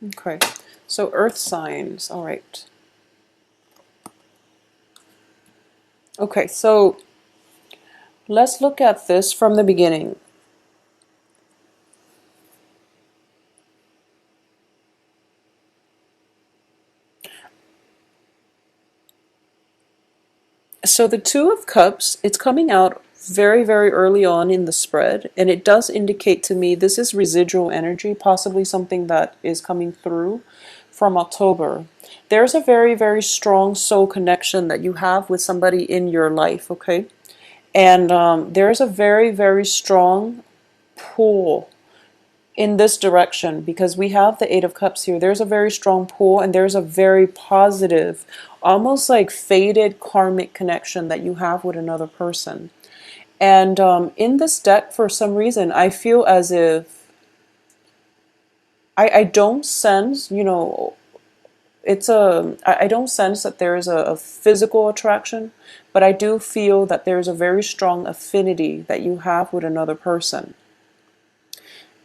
Okay, so earth signs, all right. Okay, so let's look at this from the beginning. So the Two of Cups, it's coming out very, very early on in the spread, and it does indicate to me this is residual energy, possibly something that is coming through from October. There's a very, very strong soul connection that you have with somebody in your life, okay? And there's a very, very strong pull in this direction because we have the Eight of Cups here. There's a very strong pull and there's a very positive, almost like faded karmic connection that you have with another person. And in this deck, for some reason, I feel as if I don't sense, I don't sense that there is a physical attraction, but I do feel that there's a very strong affinity that you have with another person.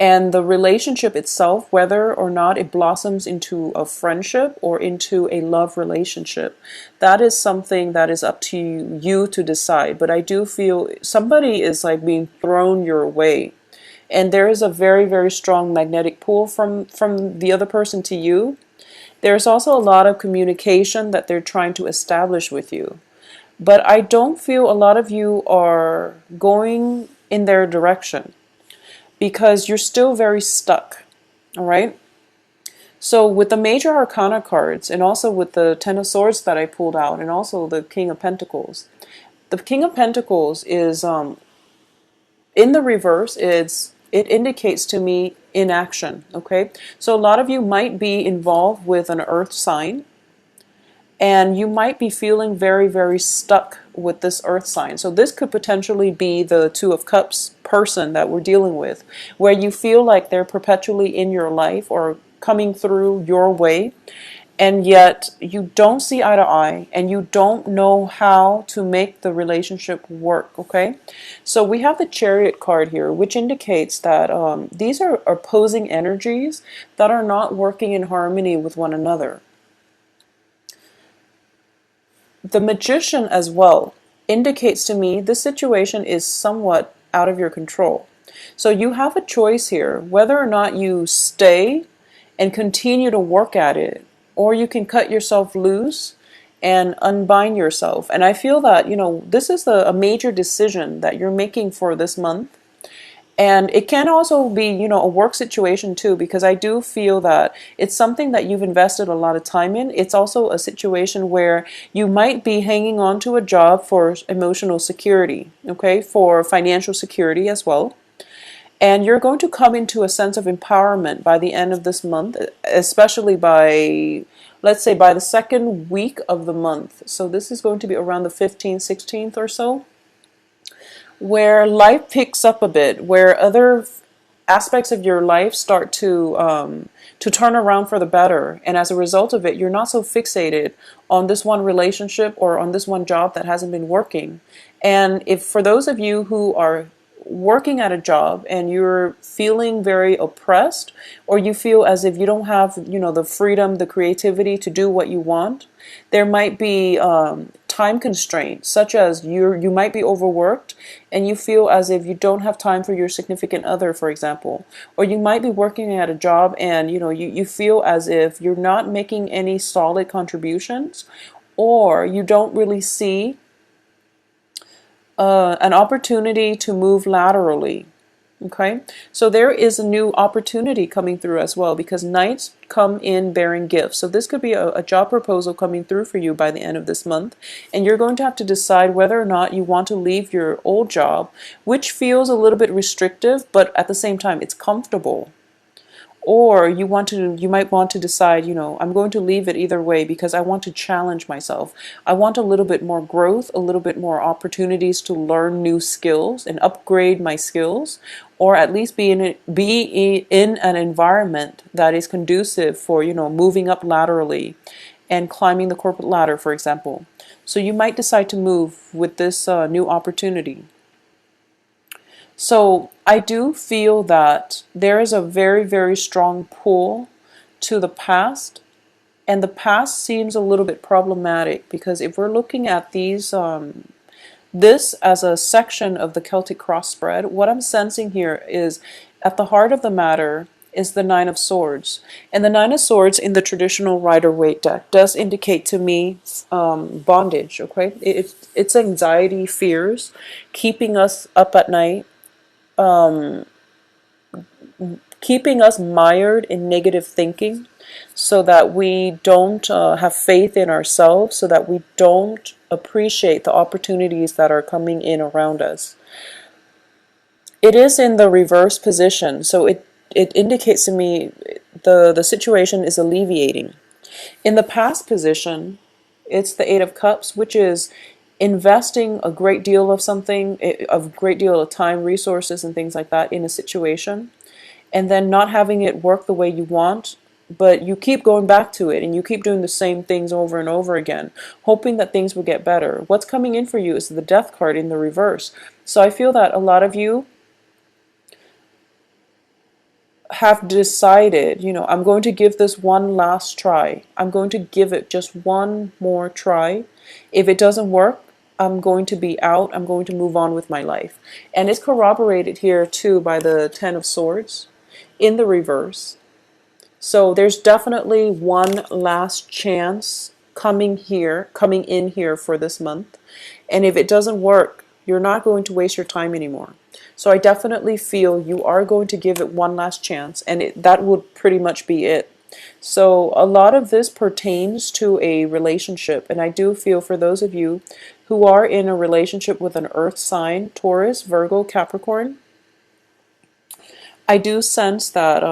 And the relationship itself, whether or not it blossoms into a friendship or into a love relationship, that is something that is up to you to decide. But I do feel somebody is like being thrown your way. And there is a very, very strong magnetic pull from the other person to you. There's also a lot of communication that they're trying to establish with you. But I don't feel a lot of you are going in their direction, because you're still very stuck, all right? So with the major arcana cards and also with the Ten of Swords that I pulled out and also the King of Pentacles, the King of Pentacles is in the reverse. It indicates to me inaction, okay? So a lot of you might be involved with an earth sign, and you might be feeling very, very stuck with this earth sign. So this could potentially be the Two of Cups person that we're dealing with, where you feel like they're perpetually in your life or coming through your way, and yet you don't see eye to eye and you don't know how to make the relationship work, okay? So we have the Chariot card here, which indicates that these are opposing energies that are not working in harmony with one another. The Magician as well indicates to me this situation is somewhat out of your control. So you have a choice here, whether or not you stay and continue to work at it, or you can cut yourself loose and unbind yourself. And I feel that, this is a major decision that you're making for this month. And it can also be, a work situation too, because I do feel that it's something that you've invested a lot of time in. It's also a situation where you might be hanging on to a job for emotional security, okay, for financial security as well. And you're going to come into a sense of empowerment by the end of this month, especially by, let's say, by the second week of the month. So this is going to be around the 15th, 16th or so, where life picks up a bit, where other aspects of your life start to turn around for the better, and as a result of it, you're not so fixated on this one relationship or on this one job that hasn't been working. And if for those of you who are working at a job and you're feeling very oppressed, or you feel as if you don't have the freedom, the creativity to do what you want, there might be time constraints, such as you might be overworked and you feel as if you don't have time for your significant other, for example. Or you might be working at a job and you feel as if you're not making any solid contributions, or you don't really see an opportunity to move laterally. Okay, so there is a new opportunity coming through as well, because knights come in bearing gifts. So this could be a job proposal coming through for you by the end of this month, and you're going to have to decide whether or not you want to leave your old job, which feels a little bit restrictive, but at the same time it's comfortable. Or you might want to decide, I'm going to leave it either way because I want to challenge myself. I want a little bit more growth, a little bit more opportunities to learn new skills and upgrade my skills, or at least be in an environment that is conducive for, moving up laterally and climbing the corporate ladder, for example. So you might decide to move with this new opportunity. So I do feel that there is a very, very strong pull to the past, and the past seems a little bit problematic because if we're looking at these this as a section of the Celtic cross spread, what I'm sensing here is at the heart of the matter is the Nine of Swords. And the Nine of Swords in the traditional Rider-Waite deck does indicate to me bondage, okay? It's anxiety, fears, keeping us up at night, keeping us mired in negative thinking so that we don't have faith in ourselves, so that we don't appreciate the opportunities that are coming in around us. It is in the reverse position, so it indicates to me the situation is alleviating. In the past position, it's the Eight of Cups, which is investing a great deal of something, a great deal of time, resources, and things like that in a situation, and then not having it work the way you want, but you keep going back to it and you keep doing the same things over and over again, hoping that things will get better. What's coming in for you is the Death card in the reverse. So I feel that a lot of you have decided, I'm going to give this one last try. I'm going to give it just one more try. If it doesn't work, I'm going to be out. I'm going to move on with my life. And it's corroborated here too by the Ten of Swords in the reverse. So there's definitely one last chance coming in here for this month. And if it doesn't work, you're not going to waste your time anymore. So I definitely feel you are going to give it one last chance, and that would pretty much be it. So a lot of this pertains to a relationship, and I do feel for those of you who are in a relationship with an earth sign, Taurus, Virgo, Capricorn, I do sense that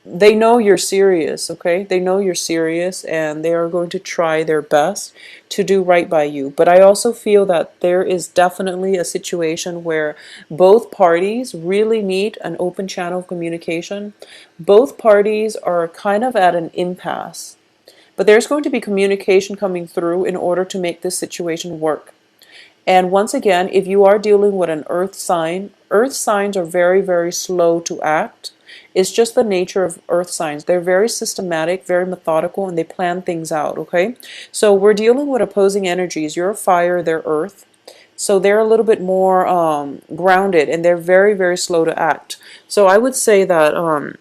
they know you're serious, okay? They know you're serious and they are going to try their best to do right by you. But I also feel that there is definitely a situation where both parties really need an open channel of communication. Both parties are kind of at an impasse. But there's going to be communication coming through in order to make this situation work. And once again, if you are dealing with an earth signs are very, very slow to act. It's just the nature of earth signs. They're very systematic, very methodical, and they plan things out, okay? So we're dealing with opposing energies. You're fire, they're earth. So they're a little bit more grounded, and they're very, very slow to act. So I would say that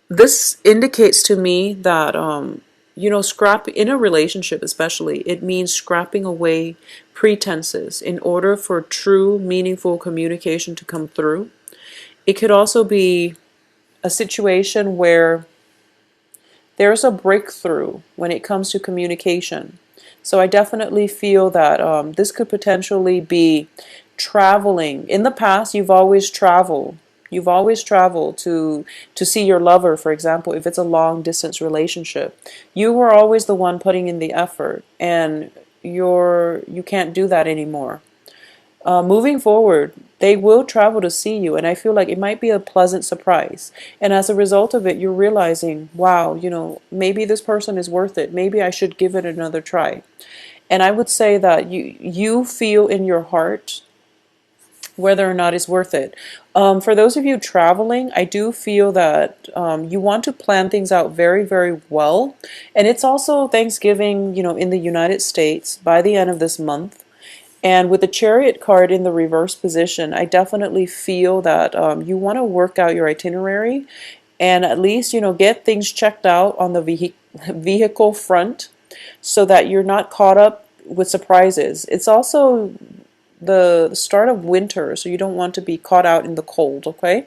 this indicates to me that scrap in a relationship especially, it means scrapping away pretenses in order for true meaningful communication to come through. It could also be a situation where there's a breakthrough when it comes to communication. So I definitely feel that this could potentially be traveling. In the past, you've always traveled. You've always traveled to see your lover, for example, if it's a long distance relationship. You were always the one putting in the effort, and you can't do that anymore. Moving forward, they will travel to see you, and I feel like it might be a pleasant surprise. And as a result of it, you're realizing, wow, maybe this person is worth it. Maybe I should give it another try. And I would say that you feel in your heart whether or not it's worth it. For those of you traveling, I do feel that you want to plan things out very, very well. And it's also Thanksgiving, in the United States by the end of this month. And with the Chariot card in the reverse position, I definitely feel that you want to work out your itinerary and at least, get things checked out on the vehicle front so that you're not caught up with surprises. It's also the start of winter, so you don't want to be caught out in the cold, okay?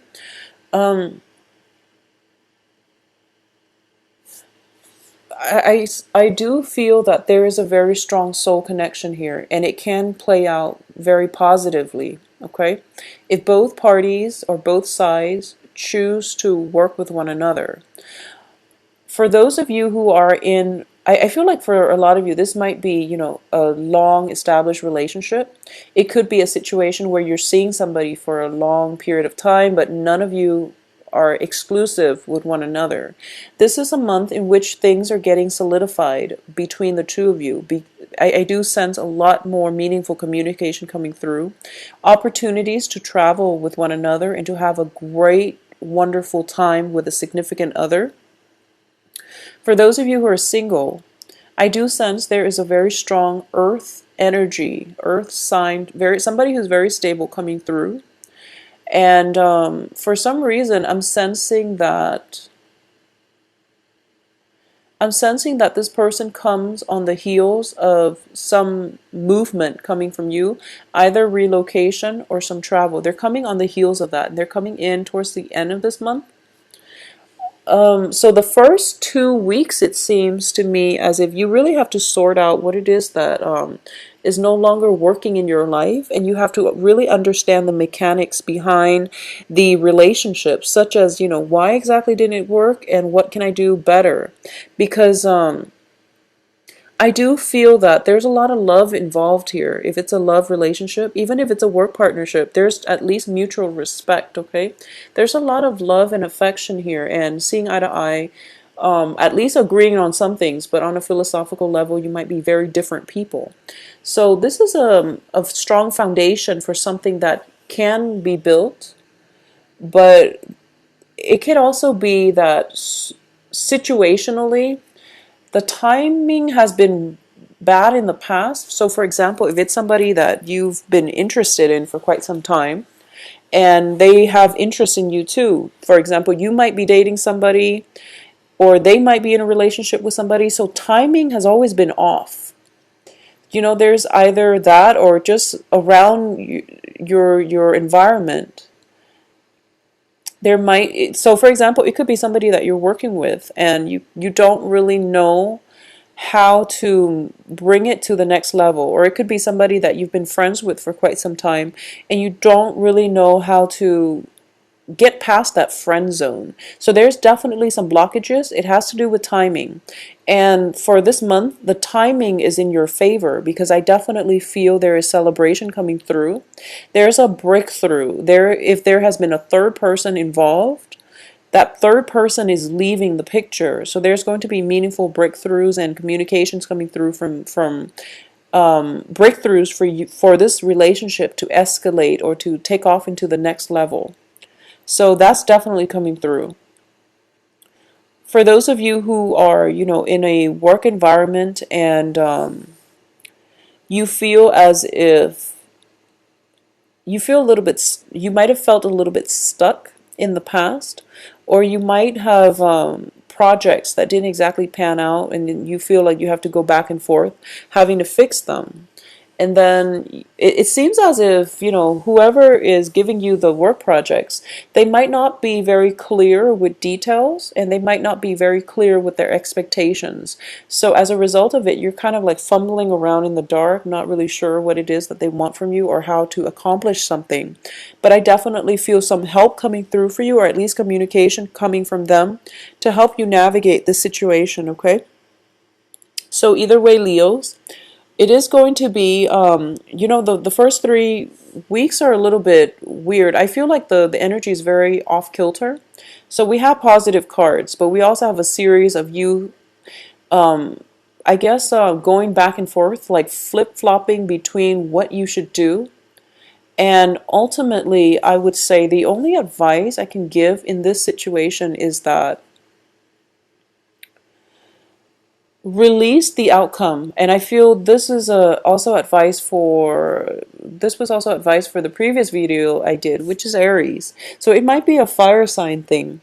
I do feel that there is a very strong soul connection here, and it can play out very positively, okay? If both parties or both sides choose to work with one another. For those of you who are in, I feel like for a lot of you, this might be, a long established relationship. It could be a situation where you're seeing somebody for a long period of time, but none of you are exclusive with one another. This is a month in which things are getting solidified between the two of you. I do sense a lot more meaningful communication coming through, opportunities to travel with one another and to have a great wonderful time with a significant other. For those of you who are single, I do sense there is a very strong earth energy, earth sign, somebody who's very stable coming through. And for some reason, I'm sensing that this person comes on the heels of some movement coming from you, either relocation or some travel. They're coming on the heels of that. They're coming in towards the end of this month. So the first 2 weeks, it seems to me as if you really have to sort out what it is that is no longer working in your life, and you have to really understand the mechanics behind the relationship, such as, why exactly didn't it work and what can I do better? Because I do feel that there's a lot of love involved here. If it's a love relationship, even if it's a work partnership, there's at least mutual respect, okay? There's a lot of love and affection here and seeing eye to eye, at least agreeing on some things, but on a philosophical level, you might be very different people. So this is a strong foundation for something that can be built, but it could also be that situationally, the timing has been bad in the past. So, for example, if it's somebody that you've been interested in for quite some time and they have interest in you too, for example, you might be dating somebody or they might be in a relationship with somebody. So, timing has always been off. There's either that or just around your environment. So for example, it could be somebody that you're working with and you don't really know how to bring it to the next level, or it could be somebody that you've been friends with for quite some time and you don't really know how to get past that friend zone. So there's definitely some blockages. It has to do with timing. And for this month, the timing is in your favor because I definitely feel there is celebration coming through. There's a breakthrough. If there has been a third person involved, that third person is leaving the picture. So there's going to be meaningful breakthroughs and communications coming through from breakthroughs for this relationship to escalate or to take off into the next level. So that's definitely coming through. For those of you who are, in a work environment and you feel as if you might have felt a little bit stuck in the past, or you might have projects that didn't exactly pan out and you feel like you have to go back and forth having to fix them. And then it seems as if, whoever is giving you the work projects, they might not be very clear with details and they might not be very clear with their expectations. So as a result of it, you're kind of like fumbling around in the dark, not really sure what it is that they want from you or how to accomplish something. But I definitely feel some help coming through for you, or at least communication coming from them to help you navigate this situation, okay? So either way, Leos, it is going to be, the first 3 weeks are a little bit weird. I feel like the energy is very off kilter. So we have positive cards, but we also have a series of you, I guess, going back and forth, like flip-flopping between what you should do. And ultimately, I would say the only advice I can give in this situation is that release the outcome. And I feel this is also advice for the previous video I did, which is Aries. So it might be a fire sign thing.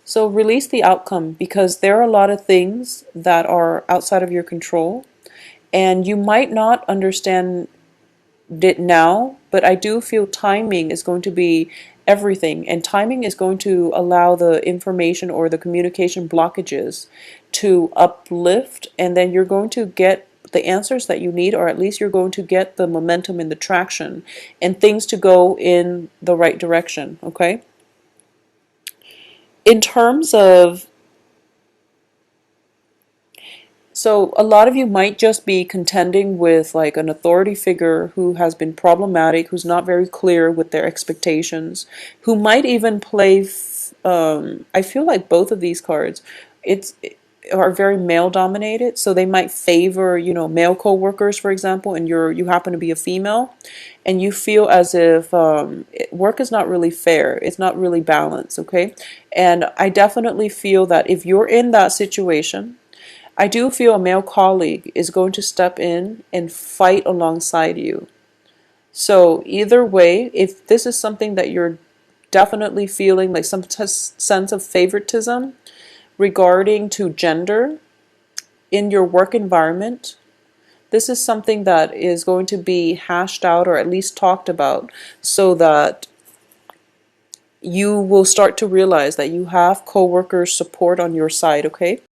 So release the outcome because there are a lot of things that are outside of your control and you might not understand it now, but I do feel timing is going to be everything, and timing is going to allow the information or the communication blockages to uplift, and then you're going to get the answers that you need, or at least you're going to get the momentum and the traction and things to go in the right direction, okay? In terms of So a lot of you might just be contending with like an authority figure who has been problematic, who's not very clear with their expectations, who might even play, I feel like both of these cards, it's are very male dominated, so they might favor, male co-workers, for example, and you happen to be a female, and you feel as if work is not really fair, it's not really balanced, okay? And I definitely feel that if you're in that situation, I do feel a male colleague is going to step in and fight alongside you. So either way, if this is something that you're definitely feeling like some sense of favoritism regarding to gender in your work environment, this is something that is going to be hashed out or at least talked about, so that you will start to realize that you have coworkers' support on your side, okay?